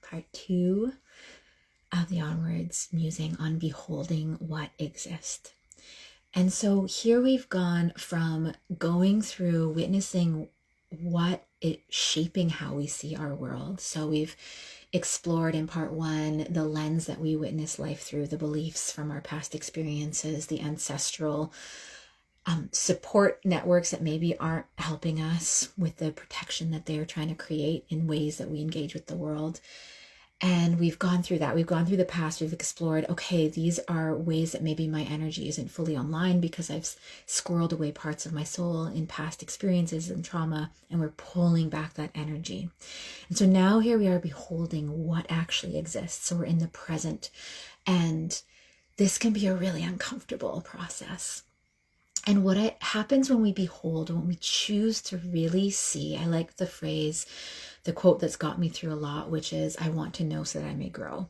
part 2 of the Onwards musing on beholding what exists. And so here we've gone from going through witnessing what is shaping how we see our world. So we've explored in part 1 the lens that we witness life through, the beliefs from our past experiences, the ancestral support networks that maybe aren't helping us with the protection that they're trying to create in ways that we engage with the world. And we've gone through that. We've gone through the past. We've explored, okay, these are ways that maybe my energy isn't fully online because I've squirreled away parts of my soul in past experiences and trauma, and we're pulling back that energy. And so now here we are beholding what actually exists. So we're in the present, and this can be a really uncomfortable process. And what happens when we behold, when we choose to really see, I like the phrase, the quote that's got me through a lot, which is, I want to know so that I may grow.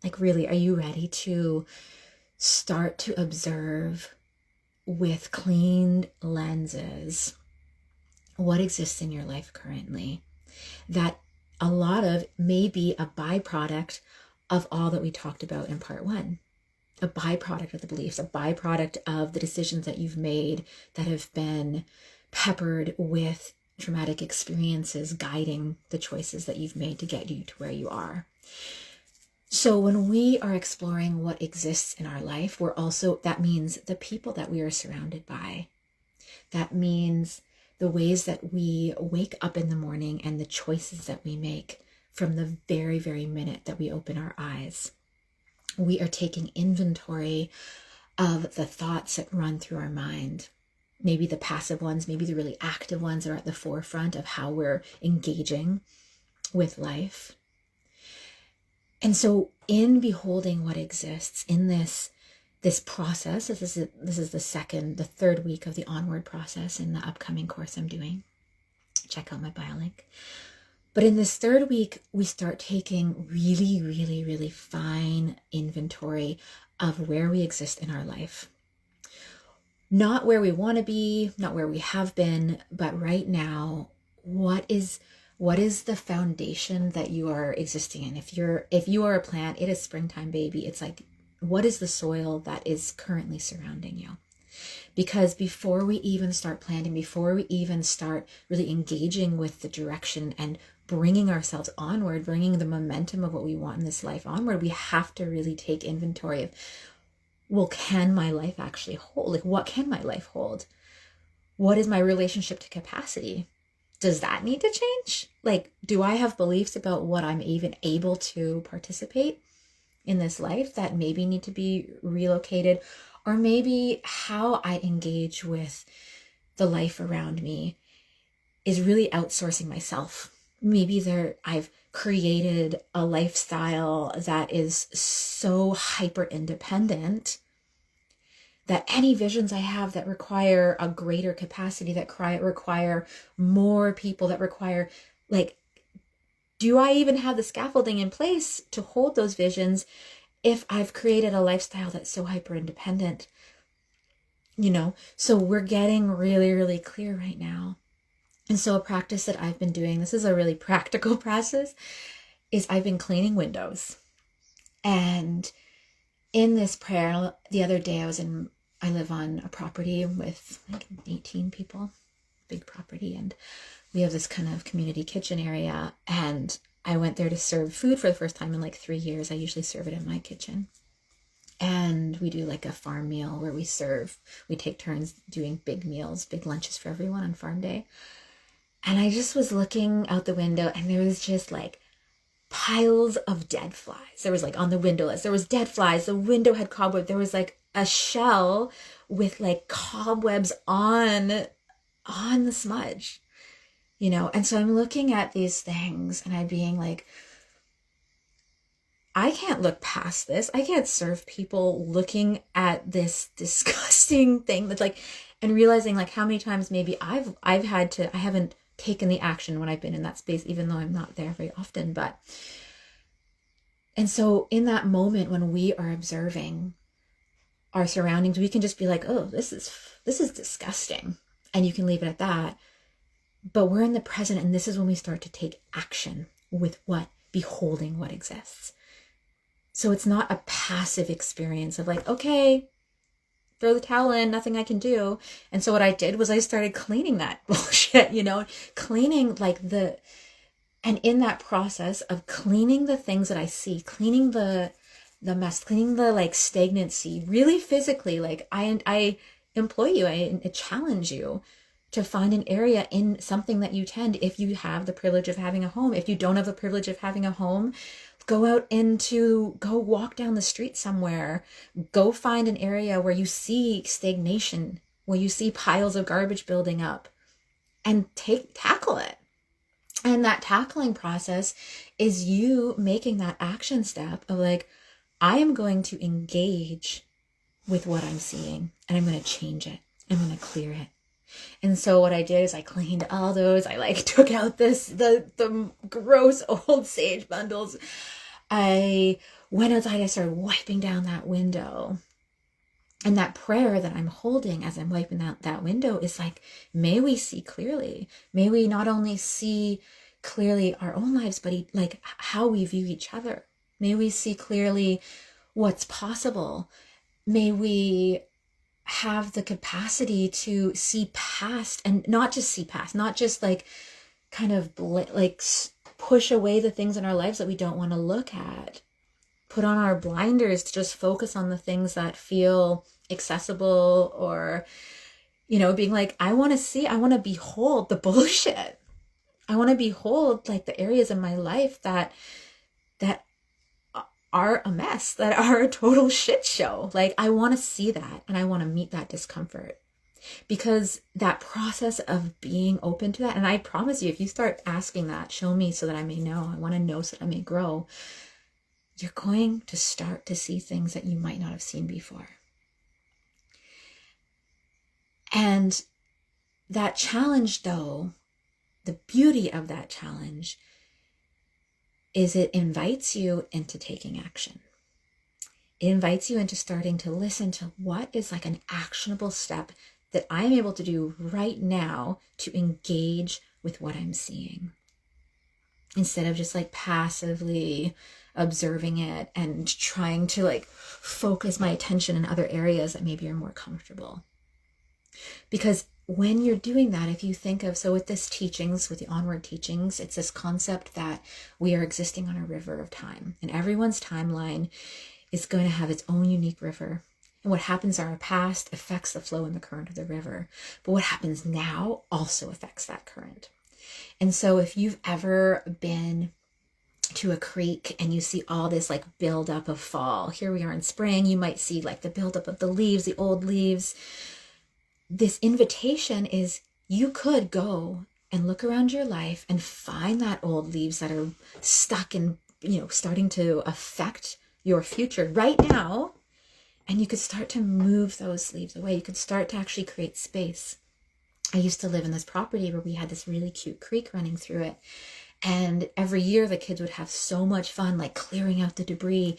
Like, really, are you ready to start to observe with cleaned lenses what exists in your life currently? That a lot of may be a byproduct of all that we talked about in part 1. A byproduct of the beliefs, a byproduct of the decisions that you've made that have been peppered with traumatic experiences guiding the choices that you've made to get you to where you are. So when we are exploring what exists in our life, that means the people that we are surrounded by. That means the ways that we wake up in the morning and the choices that we make from the very, very minute that we open our eyes. We are taking inventory of the thoughts that run through our mind. Maybe the passive ones, maybe the really active ones are at the forefront of how we're engaging with life. And so in beholding what exists in this process, this is the third week of the onward process in the upcoming course I'm doing. Check out my bio link. But in this third week, we start taking really, really, really fine inventory of where we exist in our life. Not where we want to be, not where we have been, but right now, what is the foundation that you are existing in? If you are a plant, it is springtime, baby. It's like, what is the soil that is currently surrounding you? Because before we even start planting, before we even start really engaging with the direction and bringing ourselves onward, bringing the momentum of what we want in this life onward, we have to really take inventory of, well, can my life actually hold? Like, what can my life hold? What is my relationship to capacity? Does that need to change? Like, do I have beliefs about what I'm even able to participate in this life that maybe need to be relocated? Or maybe how I engage with the life around me is really outsourcing myself. Maybe I've created a lifestyle that is so hyper independent that any visions I have that require a greater capacity, that require more people, that require, like, do I even have the scaffolding in place to hold those visions if I've created a lifestyle that's so hyper independent? So we're getting really, really clear right now. And so a practice that I've been doing, this is a really practical process, is I've been cleaning windows. And in this prayer, the other day I live on a property with like 18 people, big property. And we have this kind of community kitchen area. And I went there to serve food for the first time in like 3 years. I usually serve it in my kitchen. And we do like a farm meal where we take turns doing big meals, big lunches for everyone on farm day. And I just was looking out the window and there was just like piles of dead flies. There was like on the window ledge, there was dead flies. The window had cobwebs. There was like a shell with like cobwebs on the smudge, And so I'm looking at these things and I'm being like, I can't look past this. I can't serve people looking at this disgusting thing that's like, and realizing like how many times maybe I haven't taken the action when I've been in that space, even though I'm not there very often. And so in that moment when we are observing our surroundings, we can just be like, oh, this is disgusting. And you can leave it at that. But we're in the present, and this is when we start to take action with what beholding what exists. So it's not a passive experience of like, okay, throw the towel in, nothing I can do. And so what I did was I started cleaning that bullshit, cleaning and in that process of cleaning the things that I see, cleaning the mess, cleaning the like stagnancy, really physically, like I employ you, I challenge you to find an area in something that you tend, if you have the privilege of having a home. If you don't have the privilege of having a home, go walk down the street somewhere, go find an area where you see stagnation, where you see piles of garbage building up, and tackle it. And that tackling process is you making that action step of like, I am going to engage with what I'm seeing, and I'm going to change it. I'm going to clear it. And so what I did is I cleaned all those. I like took out the gross old sage bundles. I went outside. I started wiping down that window. And that prayer that I'm holding as I'm wiping out that window is like, may we see clearly. May we not only see clearly our own lives, but like how we view each other. May we see clearly what's possible. May we have the capacity to see past, and not just see past, not just like kind of like push away the things in our lives that we don't want to look at. Put on our blinders to just focus on the things that feel accessible, or, being like, I want to behold the bullshit. I want to behold like the areas in my life that are a mess, that are a total shit show. Like, I want to see that, and I want to meet that discomfort, because that process of being open to that, and I promise you, if you start asking that, show me so that I may know, I want to know so that I may grow, you're going to start to see things that you might not have seen before. And that challenge, though, the beauty of that challenge is it invites you into taking action. It invites you into starting to listen to what is like an actionable step that I'm able to do right now to engage with what I'm seeing, instead of just like passively observing it and trying to like focus my attention in other areas that maybe are more comfortable. Because when you're doing that, if you think of, so with this teachings, with the onward teachings, it's this concept that we are existing on a river of time, and everyone's timeline is going to have its own unique river. And what happens in our past affects the flow and the current of the river. But what happens now also affects that current. And so if you've ever been to a creek and you see all this like buildup of fall, here we are in spring, you might see like the buildup of the leaves, the old leaves. This invitation is, you could go and look around your life and find that old leaves that are stuck and, starting to affect your future right now. And you could start to move those leaves away. You could start to actually create space. I used to live in this property where we had this really cute creek running through it. And every year the kids would have so much fun, like clearing out the debris.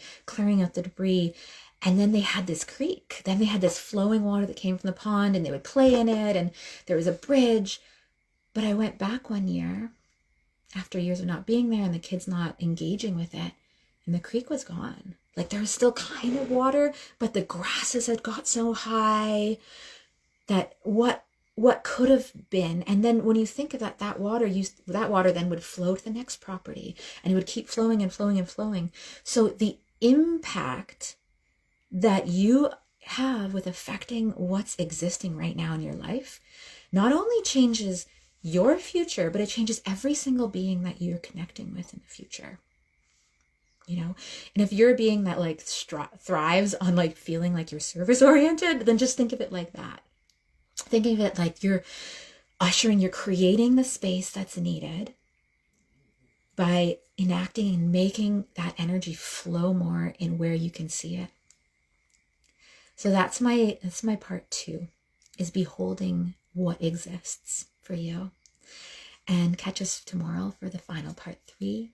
And then they had this creek. Then they had this flowing water that came from the pond, and they would play in it, and there was a bridge. But I went back one year after years of not being there and the kids not engaging with it, and the creek was gone. Like, there was still kind of water, but the grasses had got so high that what could have been. And then when you think of that water then would flow to the next property, and it would keep flowing and flowing and flowing. So the impact that you have with affecting what's existing right now in your life not only changes your future, but it changes every single being that you're connecting with in the future. And if you're a being that like thrives on like feeling like you're service oriented, then just think of it like that. Think of it like you're creating the space that's needed by enacting and making that energy flow more in where you can see it. So that's my part 2, is beholding what exists for you. And catch us tomorrow for the final part 3.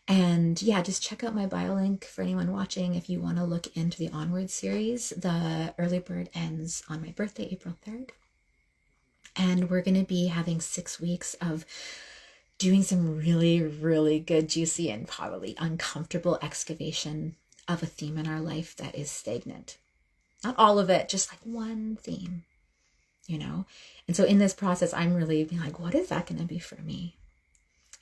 And yeah, just check out my bio link for anyone watching if you want to look into the Onward series. The early bird ends on my birthday, April 3rd. And we're going to be having 6 weeks of doing some really, really good, juicy, and probably uncomfortable excavation of a theme in our life that is stagnant. Not all of it, just like one theme, you know? And so in this process, I'm really being like, what is that going to be for me?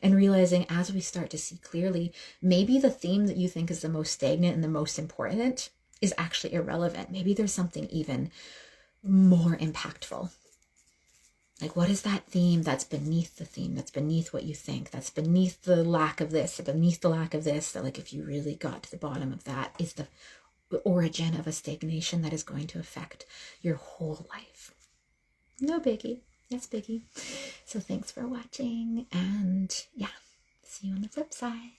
And realizing as we start to see clearly, maybe the theme that you think is the most stagnant and the most important is actually irrelevant. Maybe there's something even more impactful. Like, what is that theme that's beneath the theme, that's beneath what you think, that's beneath the lack of this, beneath the lack of this, that like if you really got to the bottom of that is the origin of a stagnation that is going to affect your whole life. No biggie. Yes, biggie. So thanks for watching, and yeah, see you on the flip side.